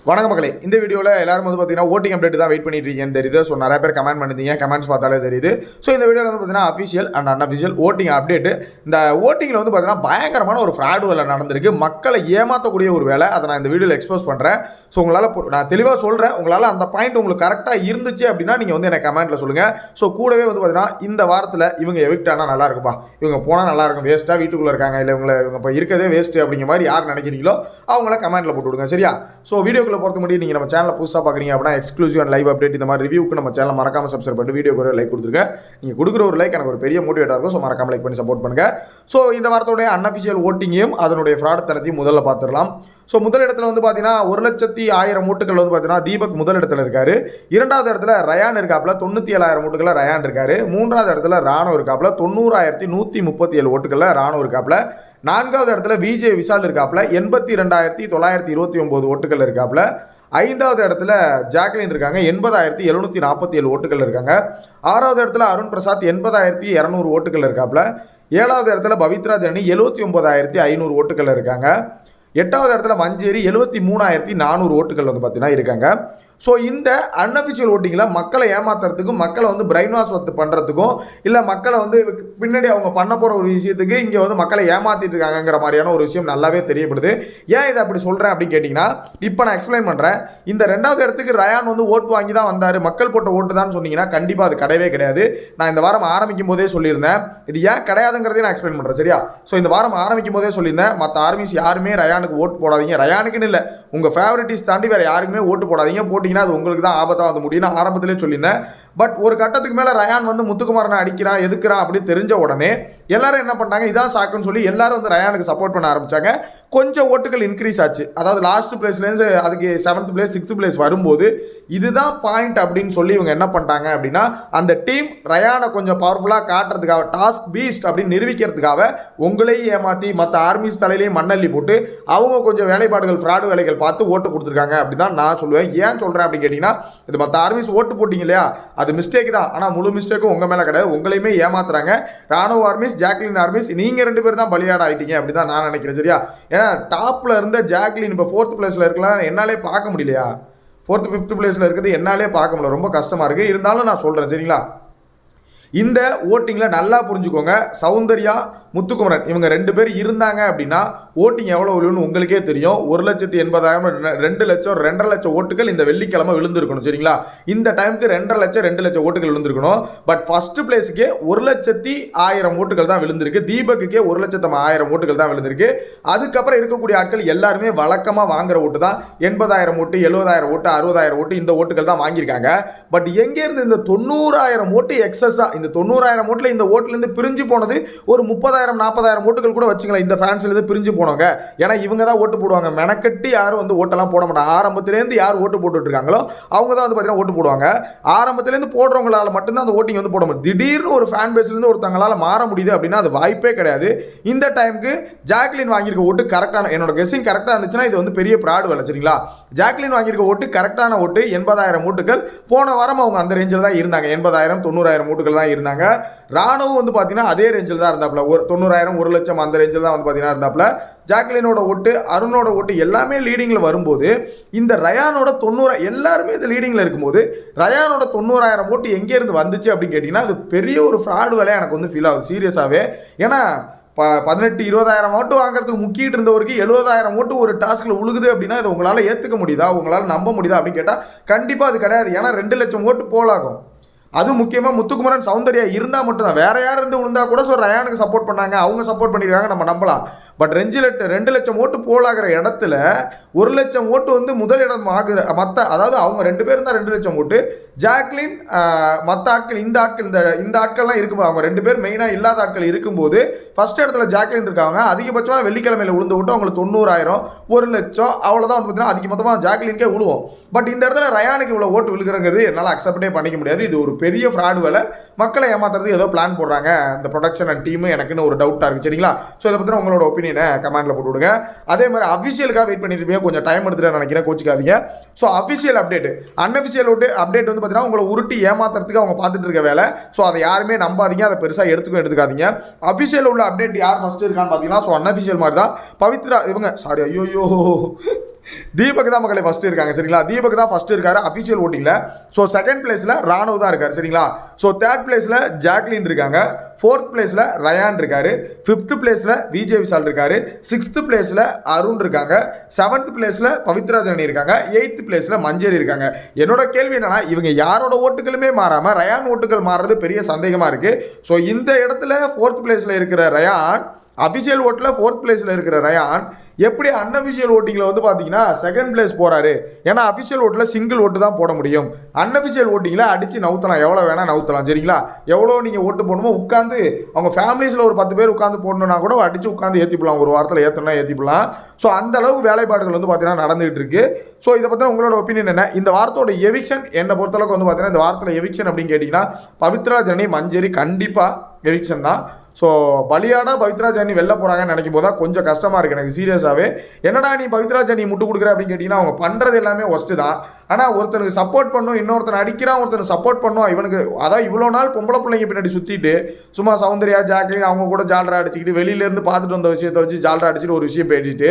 வணக்கம் மக்களே, இந்த வீடியோவில் எல்லாரும் வந்து பார்த்தீங்கன்னா ஓட்டிங் அப்டேட் தான் வெயிட் பண்ணிட்டு இருக்கீங்கன்னு தெரியுது. ஸோ நிறைய பேர் கமெண்ட் பண்ணிருந்தீங்க, கமெண்ட்ஸ் பார்த்தாலே தெரியுது. ஸோ இந்த வீடியோவில் வந்து பார்த்தீங்கன்னா official and unofficial voting update. இந்த ஓட்டிங்கில் வந்து பார்த்தீங்கன்னா பயங்கரமான ஒரு ஃப்ராடு வேலை நடந்திருக்கு. மக்களை ஏமாற்றக்கூடிய ஒரு வேலை. அதை நான் இந்த வீடியோவில் எக்ஸ்போஸ் பண்ணுறேன். ஸோ உங்களால் நான் தெளிவாக சொல்கிறேன். உங்களால் அந்த பாயிண்ட் உங்களுக்கு கரெக்டாக இருந்துச்சு அப்படின்னா நீங்கள் வந்து எனக்கு கமெண்ட்டில் சொல்லுங்கள். ஸோ கூடவே வந்து பார்த்தீங்கன்னா இந்த வாரத்தில் இவங்க எவிக்ட் ஆனால் நல்லா இருக்குப்பா, இவங்க போனால் நல்லா இருக்கும், வேஸ்ட்டாக வீட்டுக்குள்ளே இருக்காங்க, இல்லை இவங்க இப்போ இருக்கதே வேஸ்ட்டு அப்படிங்கிற மாதிரி யார் நினைக்கிறீங்களோ அவங்கள கமெண்ட்டில் போட்டு விடுங்க. சரியா? ஸோ வீடியோக்குள்ள பொறுத்த முடியும் நீங்கள் நம்ம சேனலை புதுசாக பார்க்குறீங்க அப்படின்னா எக்ஸ்க்ளூசிவ் அண்ட் லைவ் அப்டேட் இந்த மாதிரி ரிவ்யூக்கு நம்ம சேனல் மறக்காம சப்ஸ்கிரைப் பண்ணிட்டு வீடியோக்கு ஒரு லைக் கொடுத்துருங்க. நீங்கள் கொடுக்குற ஒரு லைக் எனக்கு ஒரு பெரிய மோட்டிவேட்டாக இருக்கும். ஸோ மறக்காம லைக் பண்ணி சப்போர்ட் பண்ணுங்கள். ஸோ இந்த வாரத்தோடைய அன்அஃபிஷியல் ஓட்டிங்கையும் அதனுடைய ஃப்ராட் தரத்தையும் முதல்ல பார்த்துடலாம். ஸோ முதல் இடத்துல வந்து பார்த்தீங்கன்னா 1,10,000 ஓட்டுகள் வந்து பார்த்தீங்கன்னா தீபக் முதல் இடத்துல இருக்காரு. இரண்டாவது இடத்துல ரயான் இருக்காப்புல 97,000 ஓட்டுகளில் ரயான் இருக்காரு. மூன்றாவது இடத்துல ராணுவ இருக்காப்புல 90,137 ஓட்டுகளில் ராணுவ இருக்காப்புல. நான்காவது இடத்துல விஜே விஷால் இருக்காப்புல 82,929 ஓட்டுகள் இருக்காப்புல. ஐந்தாவது இடத்துல ஜாக்லின் இருக்காங்க 80,747 ஓட்டுகள் இருக்காங்க. ஆறாவது இடத்துல அருண் பிரசாத் 80,200 ஓட்டுகள் இருக்காப்புல. ஏழாவது இடத்துல பவித்ரா ஜனனி 79,500 ஓட்டுகள் இருக்காங்க. எட்டாவது இடத்துல மஞ்சேரி 73,400 ஓட்டுகள் வந்து பார்த்தீங்கன்னா இருக்காங்க. ஸோ இந்த அன்அஃபிஷியல் ஓட்டிங்கில் மக்களை ஏமாத்துறதுக்கும் மக்களை வந்து பிரைன் வாஷ் பண்ணுறதுக்கும் இல்லை மக்களை வந்து பின்னாடி அவங்க பண்ண போகிற ஒரு விஷயத்துக்கு இங்கே வந்து மக்களை ஏமாற்றிட்டு இருக்காங்கிற மாதிரியான ஒரு விஷயம் நல்லாவே தெரியப்படுது. ஏன் இதை அப்படி சொல்கிறேன் அப்படின்னு கேட்டிங்கன்னா, இப்போ நான் எக்ஸ்பிளைன் பண்ணுறேன். இந்த ரெண்டாவது இடத்துக்கு ரயான் வந்து ஓட்டு வாங்கி தான் வந்தார், மக்கள் போட்ட ஓட்டு தான் சொன்னீங்கன்னா கண்டிப்பாக அது கிடையவே கிடையாது. நான் இந்த வாரம் ஆரம்பிக்கும் போதே சொல்லியிருந்தேன். இது ஏன் கிடையாதுங்கிறதே நான் எக்ஸ்பிளைன் பண்ணுறேன். சரியா? ஸோ இந்த வாரம் ஆரம்பிக்கும் போதே சொல்லியிருந்தேன், மற்ற ஆர்மிஸ் யாருமே ரயானுக்கு ஓட்டு போடாதீங்க, ரயானுக்குன்னு இல்லை உங்கள் ஃபேவரட்டிஸ் தாண்டி வேறு யாருக்குமே ஓட்டு போடாதீங்க, போட்டிங்கன்னா அது உங்களுக்கு தான் ஆபத்தாக வந்து முடியும். நான் ஆரம்பத்திலே சொல்லியிருந்தேன். பட் ஒரு கட்டத்துக்கு மேலே ரயான் வந்து முத்துக்குமாரனை அடிக்கிறான் எதுக்குறான் அப்படின்னு தெரிஞ்ச உடனே எல்லாரும் என்ன பண்ணாங்க, இதான் சாக்குன்னு சொல்லி எல்லாரும் வந்து ரயானுக்கு சப்போர்ட் பண்ண ஆரம்பித்தாங்க. கொஞ்சம் ஓட்டுகள் இன்க்ரீஸ் ஆச்சு. அதாவது லாஸ்ட் பிளேஸ்லேருந்து அதுக்கு 7th பிளேஸ் 6th பிளேஸ் வரும்போது இதுதான் பாயிண்ட் அப்படின்னு சொல்லி இவங்க என்ன பண்ணிட்டாங்க அப்படின்னா, அந்த டீம் ரயானை கொஞ்சம் பவர்ஃபுல்லாக காட்டுறதுக்காக, டாஸ்க் பீஸ்ட் அப்படின்னு நிரூபிக்கிறதுக்காக உங்களையும் ஏமாற்றி மற்ற ஆர்மிஸ் தலையிலையும் மண்ணள்ளி போட்டு அவங்க கொஞ்சம் வேலைப்பாடுகள் ஃப்ராடு வேலைகள் பார்த்து ஓட்டு கொடுத்துருக்காங்க அப்படி தான் நான் சொல்லுவேன். ஏன் சொல்கிறேன் அப்படின்னு கேட்டிங்கன்னா, இது மற்ற ஆர்மிஸ் ஓட்டு போட்டிங்க இல்லையா, அது மிஸ்டேக் தான். ஆனால் முழு மிஸ்டேக்கும் உங்கள் மேலே கிடையாது, உங்களையுமே ஏமாத்துறாங்க. ராணுவ ஆர்மிஸ், ஜாக்லின் ஆர்மிஸ், நீங்கள் 2 பேர் தான் பலியாட ஆகிட்டீங்க அப்படி தான் நான் நினைக்கிறேன். சரியா? ஏன்னா டாப்பில் இருந்த ஜாக்லின் இப்போ 4th பிளேஸில் இருக்கலாம், என்னாலே பார்க்க முடியலையா? 4th 5th பிளேஸில் இருக்கிறது என்னாலே பார்க்க முடியல, ரொம்ப கஷ்டமாக இருக்குது. இருந்தாலும் நான் சொல்கிறேன். சரிங்களா? இந்த ஓட்டிங்கில் நல்லா புரிஞ்சுக்கோங்க, சௌந்தர்யா, முத்துக்குமரன் இவங்க 2 பேர் இருந்தாங்க அப்படின்னா ஓட்டிங் எவ்வளோ விழுன்னு உங்களுக்கே தெரியும். 1,80,000 2 லட்சம் 2.5 லட்சம் ஓட்டுகள் இந்த வெள்ளிக்கிழமை விழுந்திருக்கணும். சரிங்களா? இந்த டைமுக்கு 2.5 லட்சம் 2 லட்சம் ஓட்டுகள் விழுந்திருக்கணும். பட் ஃபர்ஸ்ட் பிளேஸுக்கே 1,10,000 ஓட்டுகள் தான் விழுந்திருக்கு. தீபக்குக்கே 1,10,000 ஓட்டுகள் தான் விழுந்திருக்கு. அதுக்கப்புறம் இருக்கக்கூடிய ஆட்கள் எல்லாருமே வழக்கமாக வாங்குற ஓட்டு தான் 80,000 ஓட்டு, 70,000 ஓட்டு, 60,000 ஓட்டு, இந்த ஓட்டுகள் தான் வாங்கியிருக்காங்க. பட் எங்கேருந்து இந்த 90,000 ஓட்டு எக்ஸஸாக, இந்த 90,000 ஓட்டில் இந்த ஓட்டுலேருந்து பிரிஞ்சு போனது ஒரு 30,000 40,000 ஓட்டுகள் கூட வச்சுக்கலாம். இந்த ஃபேன்ஸ்லேருந்து பிரிஞ்சு போனவங்க, ஏன்னா இவங்க தான் ஓட்டு போடுவாங்க. மெனக்கட்டி யாரும் வந்து ஓட்டெல்லாம் போட மாட்டாங்க. ஆரம்பத்திலேருந்து யார் ஓட்டு போட்டுட்டு இருக்காங்களோ அவங்க தான் வந்து பார்த்தீங்கன்னா ஓட்டு போடுவாங்க. ஆரம்பத்திலேருந்து போடுறவங்களால மட்டும்தான் அந்த ஓட்டிங் வந்து போட முடியும். திடீர்னு ஒரு ஃபேன் பேஸ்லேருந்து ஒருத்தங்களால் மாற முடியுது அப்படின்னா அது வாய்ப்பே கிடையாது. இந்த டைமுக்கு ஜாக்லின் வாங்கியிருக்க ஓட்டு கரெக்டான, என்னோட கெஸ்ஸிங் கரெக்டாக இருந்துச்சுன்னா இது வந்து பெரிய ப்ராடு வேலை. சரிங்களா? ஜாக்லின் வாங்கியிருக்க ஓட்டு கரெக்டான ஓட்டு 80,000 ஓட்டுகள். போன வாரம் அவங்க அந்த ரேஞ்சில் தான் இருந்தாங்க, 80,000 90,000 ஓட்டுகள் தான் இருந்தாங்க. ராணுவம் வந்து பார்த்தீங்கன்னா அதே ரேஞ்சில் தான் இருந்தாப்புல, 90,000 1 லட்சம் அந்த ரேஞ்சில் தான் வந்து பார்த்தீங்கன்னா இருந்தாப்புல. ஜாக்லினோட ஓட்டு, அருணோட ஓட்டு எல்லாமே லீடிங்கில் வரும்போது இந்த ரயானோட 90 எல்லாருமே இது லீடிங்கில் இருக்கும்போது ரயானோட 90,000 ஓட்டு எங்கேருந்து வந்துச்சு அப்படின்னு கேட்டிங்கன்னா அது பெரிய ஒரு ஃப்ராடு வேலையாக எனக்கு வந்து ஃபீல் ஆகுது சீரியஸாகவே. ஏன்னா 18-20,000 ஓட்டு வாங்குறதுக்கு முக்கிட்டு இருந்தவருக்கு 70,000 ஓட்டு ஒரு டாஸ்கில் உழுகுது அப்படின்னா இதை உங்களால் ஏற்றுக்க முடியுதா, உங்களால் நம்ப முடியுதா அப்படின்னு கேட்டால் கண்டிப்பாக அது கிடையாது. ஏன்னா 2 லட்சம் ஓட்டு போலாகும். அது முக்கியமாக முத்துக்குமரன், சௌந்தர்யா இருந்தால் மட்டும்தான். வேற யார் இருந்து விழுந்தா கூட ரயானுக்கு சப்போர்ட் பண்ணாங்க, அவங்க சப்போர்ட் பண்ணியிருக்காங்க, நம்ம நம்பலாம். பட் 2 லட்சம் ஓட்டு போலாகிற இடத்துல 1 லட்சம் ஓட்டு வந்து முதல் இடம் ஆகுற மற்ற, அதாவது அவங்க 2 பேரும் தான் 2 லட்சம் ஓட்டு. ஜாக்லின் மற்ற ஆட்கள் இந்த ஆட்கள்லாம் இருக்கும்போது அவங்க 2 பேர் மெயினாக இல்லாத ஆட்கள் இருக்கும்போது ஃபர்ஸ்ட் இடத்துல ஜாக்லின் இருக்காங்க. அதிகபட்சமாக வெள்ளிக்கிழமையில் விழுந்த ஓட்டு அவங்களுக்கு 90,000 1 லட்சம் அவ்வளோதான் வந்து பார்த்தீங்கன்னா அதிகமொத்தமாக ஜாக்லினுக்கே விழுவோம். பட் இந்த இடத்துல ரயானுக்கு இவ்வளோ ஓட்டு விழுகிறங்கிறது என்னால் அக்செப்டே பண்ணிக்க முடியாது. இது ஒரு பெரிய ஃப்ராடு வேலை. மக்களை ஏமாத்துறது ஏதோ பிளான் போடுறாங்க இந்த ப்ரொடக்ஷன் அண்ட் டீமு, எனக்குன்னு ஒரு டவுட்டாக இருக்குது. சரிங்களா? ஸோ இதை பற்றின உங்களோட ஒப்பீனியனை கமெண்ட்டில் போட்டு விடுங்க. அதே மாதிரி அஃபிஷியலுக்காக வெயிட் பண்ணிட்டு இருப்பீங்க, கொஞ்சம் டைம் எடுத்துட்டு நினைக்கிறேன், கோச்சிக்காதீங்க. So official update, unofficial update வந்து பார்த்தீங்கன்னா உங்களை உருட்டி ஏமாத்துறதுக்கு அவங்க பார்த்துட்டு இருக்க வேலை. ஸோ அதை யாருமே நம்பாதீங்க, அதை பெருசாக எடுத்துக்காதீங்க. அஃபிஷியல் உள்ள அப்டேட் யார் ஃபஸ்ட்டு இருக்கான்னு பார்த்தீங்கன்னா ஸோ அன்அஃபிஷியல் மாதிரி தான் பவித்ரா இவங்க, சாரி ஐயோ தீபக் தான் மக்களை ஃபர்ஸ்ட் இருக்காங்க சரிங்களா. தீபக் தான் ஃபர்ஸ்ட் இருக்காரு அஃபிஷியல் ஓட்டிங்கில். ஸோ செகண்ட் பிளேஸில் ராணுவ தான் இருக்காரு சரிங்களா. ஸோ தேர்ட் பிளேஸில் ஜாக்லின் இருக்காங்க. ஃபோர்த் பிளேஸில் ரயான் இருக்காரு. ஃபிஃப்த் பிளேஸில் விஜய் விஷால் இருக்காரு. சிக்ஸ்த் பிளேஸில் அருண் இருக்காங்க. செவன்த் பிளேஸில் பவித்ரா ஜனனி இருக்காங்க. எயித்து பிளேஸில் மஞ்சரி இருக்காங்க. என்னோட கேள்வி என்னன்னா, இவங்க யாரோட ஓட்டுகளுமே மாறாமல் ரயான் ஓட்டுகள் மாறுறது பெரிய சந்தேகமாக இருக்குது. ஸோ இந்த இடத்துல ஃபோர்த் பிளேஸில் இருக்கிற ரயான், அஃபிஷியல் ஓட்டில் ஃபோர்த் பிளேஸில் இருக்கிற ரயான் எப்படி அன்அஃபிஷியல் ஓட்டிங்கில் வந்து பார்த்தீங்கன்னா செகண்ட் பிளேஸ் போகிறாரு? ஏன்னா அஃபிஷியல் ஓட்டில் சிங்கிள் ஓட்டு தான் போட முடியும். அன்அஃபிஷியல் ஓட்டிங்கில் அடித்து நவுத்தலாம், எவ்வளோ வேணால் நவுத்தலாம் சரிங்களா. எவ்வளோ நீங்கள் ஓட்டு போடணுமோ உட்காந்து அவங்க ஃபேமிலிஸில் ஒரு 10 பேர் உட்காந்து போடணுன்னா கூட அடித்து உட்காந்து ஏற்றிப்பலாம், ஒரு வாரத்தில் ஏற்றணும்னா ஏற்றிப்பலாம். ஸோ அந்த அளவுக்கு வேலைப்பாடுகள் வந்து பார்த்தீங்கன்னா நடந்துகிட்டு இருக்கு. ஸோ இதை பற்றின உங்களோட ஒப்பீனியன் என்ன? இந்த வாரத்தோட எவிக்ஷன் என்னை பொறுத்தளவுக்கு வந்து பார்த்தீங்கன்னா, இந்த வாரத்தில் எவிக்ஷன் அப்படின்னு கேட்டிங்கன்னா பவித்ரா ஜனனி மஞ்சரி கண்டிப்பாக எவிக்ஷன் தான். ஸோ பலியாடா பவித்ரா ஜனனி வெளில போகிறாங்கன்னு நினைக்கும் போது தான் கொஞ்சம் கஷ்டமாக இருக்குது எனக்கு சீரியஸாகவே. என்னடா நீ பவித்ரா ஜனனி முட்டு கொடுக்குற அப்படின்னு கேட்டிங்கன்னா, அவங்க பண்ணுறது எல்லாமே ஒஸ்ட்டு தான். ஆனால் ஒருத்தனுக்கு சப்போர்ட் பண்ணும், இன்னொருத்தனை அடிக்கிறான், ஒருத்தனுக்கு சப்போர்ட் பண்ணும். இவனுக்கு அதான் இவ்வளோ நாள் பொம்பளை பிள்ளைங்க பின்னாடி சுற்றிட்டு சும்மா சௌந்தர்யா ஜாக்லின் அவங்க கூட ஜால்ரா அடிச்சுக்கிட்டு வெளியிலேருந்து பார்த்துட்டு வந்த விஷயத்தை வச்சு ஜால்ரா அடிச்சுட்டு ஒரு விஷயம் பேசிட்டு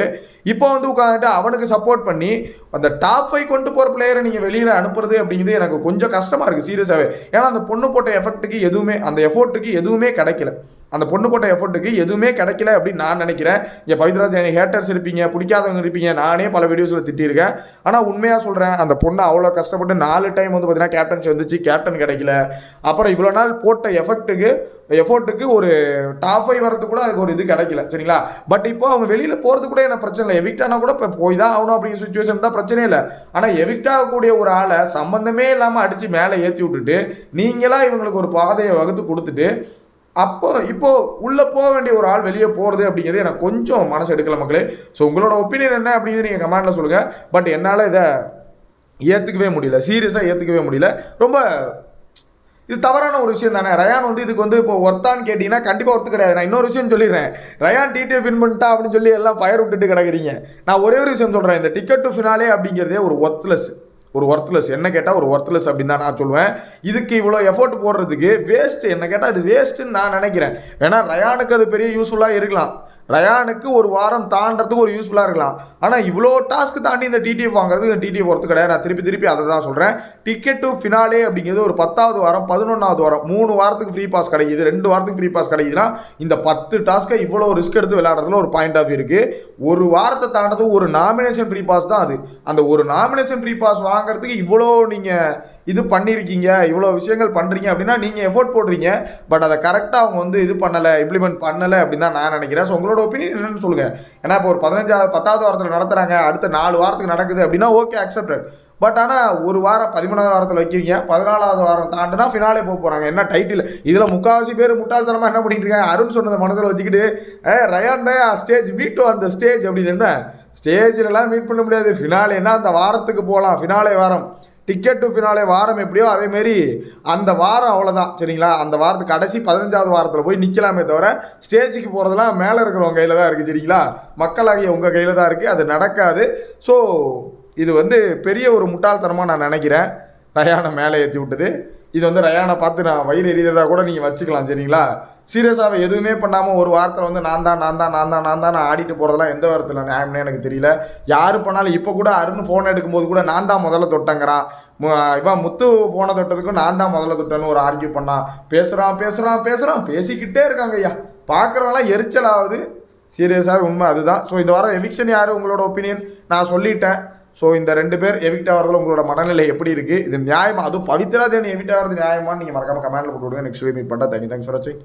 இப்போ வந்து உட்காந்துட்டு அவனுக்கு சப்போர்ட் பண்ணி அந்த டாப் 5 கொண்டு போகிற பிளேயரை நீங்கள் வெளியில் அனுப்புறது அப்படிங்கிறது எனக்கு கொஞ்சம் கஷ்டமாக இருக்குது சீரியஸாகவே. ஏன்னா அந்த பொண்ணு போட்ட எஃபெக்ட்டுக்கு எதுவுமே, அந்த எஃபோர்ட்டுக்கு எதுவுமே கிடைக்கல. அந்த பொண்ணு போட்ட எஃபர்ட்டுக்கு எதுவுமே கிடைக்கல அப்படின்னு நான் நினைக்கிறேன். இங்கே பவித்ரா ஜனனி ஹேட்டர்ஸ் இருப்பீங்க, பிடிக்காதவங்க இருப்பீங்க, நானே பல வீடியோஸில் திட்டியிருக்கேன். ஆனால் உண்மையாக சொல்கிறேன், அந்த பொண்ணு அவ்வளோ கஷ்டப்பட்டு 4 டைம் வந்து பார்த்தீங்கன்னா கேப்டன்சி வந்துச்சு, கேப்டன் கிடைக்கல. அப்புறம் இவ்வளோ நாள் போட்ட எஃபோர்ட்டுக்கு ஒரு டாப் 5 வரது கூட அதுக்கு ஒரு இது கிடைக்கல சரிங்களா. பட் இப்போ அவங்க வெளியில் போகிறது கூட என்ன பிரச்சனை இல்லை. எவிக்ட் ஆனால் கூட இப்போ போய் தான் ஆகணும் அப்படிங்கிற சுச்சுவேஷன் தான் பிரச்சனை இல்லை. ஆனால் எவிக்ட் ஆகக்கூடிய ஒரு ஆளை சம்மந்தமே இல்லாமல் அடித்து மேலே ஏற்றி விட்டுட்டு நீங்களாம் இவங்களுக்கு ஒரு பாதையை வகுத்து கொடுத்துட்டு இப்போ உள்ளே போக வேண்டிய ஒரு ஆள் வெளியே போகிறது அப்படிங்கிறது எனக்கு கொஞ்சம் மனசு எடுக்கல மக்களே. ஸோ உங்களோட ஒப்பீனியன் என்ன அப்படிங்கிறது நீங்கள் கமெண்டில் சொல்லுங்கள். பட் என்னால் இதை ஏற்றுக்கவே முடியல, சீரியஸாக ஏற்றுக்கவே முடியல. ரொம்ப இது தவறான ஒரு விஷயம் தானே. ரயான் வந்து இதுக்கு வந்து இப்போ ஒர்த்தான்னு கேட்டிங்கன்னா கண்டிப்பாக ஒர்த்து கிடையாது. நான் இன்னொரு விஷயம் சொல்லிடுறேன், ரயான் டிடிஎஃப் வின் பண்ணிட்டா அப்படின்னு சொல்லி எல்லாம் ஃபயர் விட்டுட்டு கிடக்குறீங்க. நான் ஒரே ஒரு விஷயம் சொல்கிறேன், இந்த டிக்கெட் டு ஃபினாலே அப்படிங்கிறதே ஒரு ஒர்த்லெஸ் என்ன கேட்டால் ஒரு ஒர்த்லெஸ் அப்படின்னு தான் நான் சொல்லுவேன். இதுக்கு இவ்வளோ எஃபோர்ட் போடுறதுக்கு வேஸ்ட்டு, என்ன கேட்டால் அது வேஸ்ட்டுன்னு நான் நினைக்கிறேன். ஏன்னா ரயானுக்கு அது பெரிய யூஸ்ஃபுல்லாக இருக்கலாம், ரயானுக்கு ஒரு வாரம் தாண்டறதுக்கு ஒரு யூஸ்ஃபுல்லாக இருக்கலாம். ஆனால் இவ்வளோ டாஸ்க்கு தாண்டி இந்த டிடிஎஃப் வாங்குறது டிடிஎஃப் ஒர்த்து கிடையாது. நான் திருப்பி அதை தான் சொல்கிறேன். டிக்கெட் டு ஃபினாலே அப்படிங்கிறது ஒரு 10வது வாரம் 11வது வாரம் 3 வாரத்துக்கு ஃப்ரீ பாஸ் கிடைக்குது, 2 வாரத்துக்கு ஃப்ரீ பாஸ் கிடைக்குதுன்னா இந்த 10 டாஸ்க்கை இவ்வளோ ரிஸ்க் எடுத்து விளையாடுறதுல ஒரு பாயிண்ட் ஆஃப் இருக்குது. ஒரு வாரத்தை தாண்டது ஒரு நாமினேஷன் ஃப்ரீ பாஸ் தான் அது. அந்த ஒரு நாமினேஷன் ஃப்ரீ பாஸ் வாங்குறதுக்கு இவ்வளோ நீங்கள் இது பண்ணியிருக்கீங்க, இவ்வளோ விஷயங்கள் பண்ணுறீங்க அப்படின்னா நீங்கள் எஃபோர்ட் போடுறீங்க. பட் அதை கரெக்டாக அவங்க வந்து இது பண்ணலை, இம்ப்ளிமெண்ட் பண்ணலை அப்படின்னு தான் நான் நினைக்கிறேன். ஸோ உங்களோட ஒப்பீனியன் என்னென்னு சொல்லுங்கள். ஏன்னா இப்போ ஒரு 10வது வாரத்தில் நடத்துகிறாங்க, அடுத்த 4 வாரத்துக்கு நடக்குது அப்படின்னா ஓகே, அக்செப்டட். பட் ஆனால் ஒரு வாரம் 13வது வாரத்தில் வைக்கிறீங்க, 14வது வாரம் தாண்டினா ஃபினாலே போகிறாங்க. என்ன டைட்டில் இதில் முக்கால்வாசி பேர் முட்டாள்தனமாக என்ன பண்ணிட்டு இருக்காங்க, அருண் சொன்னதை மனதில் வச்சுக்கிட்டு ரயான் தான் ஸ்டேஜ் மீட் அந்த ஸ்டேஜ் அப்படின்னு. என்ன ஸ்டேஜிலலாம் மீட் பண்ண முடியாது, ஃபினாலேன்னா அந்த வாரத்துக்கு போகலாம். ஃபினாலே வாரம், டிக்கெட் டு ஃபினாலே வாரம் எப்படியோ அதேமாரி அந்த வாரம் அவ்வளோதான் சரிங்களா. அந்த வாரத்துக்கு கடைசி 15வது வாரத்தில் போய் நிற்கலாமே தவிர ஸ்டேஜுக்கு போகிறதெல்லாம் மேலே இருக்கிறவங்க கையில் தான் இருக்குது சரிங்களா. மக்களாகிய உங்கள் கையில் தான் இருக்குது, அது நடக்காது. ஸோ இது வந்து பெரிய ஒரு முட்டாள்தனமாக நான் நினைக்கிறேன், ரயானை மேலே ஏற்றி விட்டது. இது வந்து ரயானை பார்த்து நான் வயிறு எறிகிறதா கூட நீங்கள் வச்சுக்கலாம் சரிங்களா. சீரியஸாக எதுவுமே பண்ணாமல் ஒரு வாரத்தில் வந்து நான் தான் ஆடிட்டு போகிறதெல்லாம் எந்த வாரத்தில் நியாயம்னே எனக்கு தெரியல. யார் பண்ணாலும் இப்போ கூட அருண் ஃபோன் எடுக்கும்போது கூட நான் தான் முதல்ல தொட்டங்கிறான். இவன் முத்து ஃபோனை தொட்டதுக்கும் நான் தான் முதல்ல தொட்டேன்னு ஒரு ஆர்கியூ பண்ணான். பேசுகிறான் பேசிக்கிட்டே இருக்காங்க ஐயா. பார்க்குறவங்களாம் எரிச்சல் ஆகுது. சீரியஸாக உண்மை அதுதான். ஸோ இந்த வாரம் எவிக்ஷன் யார், உங்களோட ஒப்பீனியன் நான் சொல்லிட்டேன். ஸோ இந்த 2 பேர் எவிக்ட் ஆகிறதுல உங்களோட மனநிலை எப்படி இருக்குது, இது நியாயமா, அதுவும் பவித்ரா ஜனனி எவிக்ட் ஆகிறது நியாயமான்னு நீங்கள் மறக்காமல் கமெண்ட்டில் போட்டு விடுங்க. நெக்ஸ்ட் வீக் மீட் பண்ணுறேன். தேங்க்ஸ் ஃபார் வாட்சிங்.